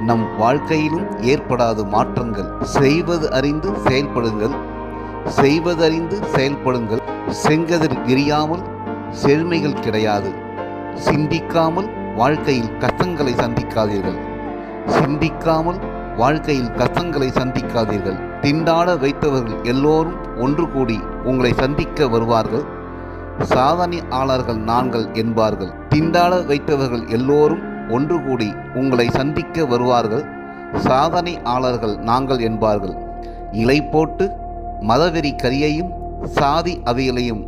நம் வாழ்க்கையிலும் ஏற்படாத மாற்றங்கள். செய்வது அறிந்து செயல்படுங்கள், செய்வதறிந்து செயல்படுங்கள். செங்கதிர் விரியாமல் செழுமைகள் கிடையாது. சிந்திக்காமல் வாழ்க்கையில் கஷ்டங்களை சந்திக்காதீர்கள். சிந்திக்காமல் வாழ்க்கையில் கஷ்டங்களை சந்திக்காதீர்கள். திண்டாட வைத்தவர்கள் எல்லோரும் ஒன்று கூடி உங்களை சந்திக்க வருவார்கள். சாதனையாளர்கள் நாங்கள் என்பார்கள். திண்டாட வைத்தவர்கள் எல்லோரும் ஒன்று கூடி உங்களை சந்திக்க வருவார்கள். சாதனையாளர்கள் நாங்கள் என்பார்கள். இலை போட்டு மதவெறி கரியையும் சாதி அவியலையும்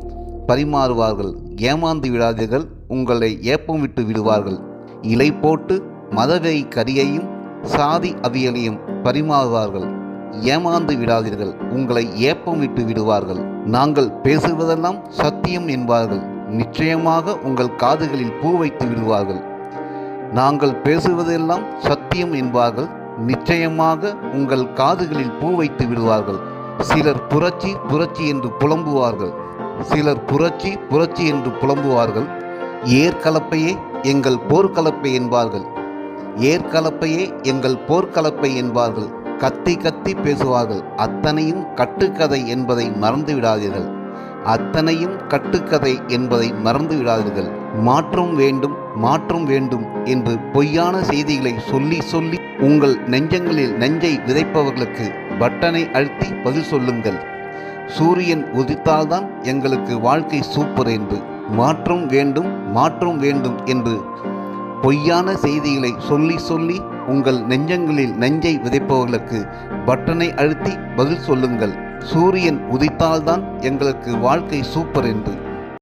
பரிமாறுவார்கள். ஏமாந்து விடாதீர்கள், உங்களை ஏப்பம் விட்டு விடுவார்கள். இலை போட்டு மதவெறி கரியையும் சாதி அவியலையும் பரிமாறுவார்கள். ஏமாந்து விடாதீர்கள், உங்களை ஏப்பம் விட்டு விடுவார்கள். நாங்கள் பேசுவதெல்லாம் சத்தியம் என்பார்கள். நிச்சயமாக உங்கள் காதுகளில் பூ வைத்து விடுவார்கள். நாங்கள் பேசுவதெல்லாம் சத்தியம் என்பார்கள். நிச்சயமாக உங்கள் காதுகளில் பூ வைத்து விடுவார்கள். சிலர் புரட்சி புரட்சி என்று புலம்புவார்கள். சிலர் புரட்சி புரட்சி என்று புலம்புவார்கள். ஏற்கலப்பையே எங்கள் போர்க்கலப்பை என்பார்கள். ஏற்கலப்பையே எங்கள் போர்க்கலப்பை என்பார்கள். கத்தி கத்தி பேசுவார்கள். அத்தனையும் கட்டுக்கதை என்பதை மறந்து விடாதீர்கள். அத்தனையும் கட்டுக்கதை என்பதை மறந்து விடாதீர்கள். மாற்றம் வேண்டும், மாற்றம் வேண்டும் என்று பொய்யான செய்திகளை சொல்லி சொல்லி உங்கள் நெஞ்சங்களில் நெஞ்சை விதைப்பவர்களுக்கு பட்டனை அழுத்தி பதில் சொல்லுங்கள். சூரியன் உதித்தால்தான் எங்களுக்கு வாழ்க்கை சூப்பர் என்று. மாற்றம் வேண்டும், மாற்றம் வேண்டும் என்று பொய்யான செய்திகளை சொல்லி சொல்லி உங்கள் நெஞ்சங்களில் நெஞ்சை விதைப்பவர்களுக்கு பட்டனை அழுத்தி பதில் சொல்லுங்கள். சூரியன் உதித்தால்தான் எங்களுக்கு வாழ்க்கை சூப்பர் என்று.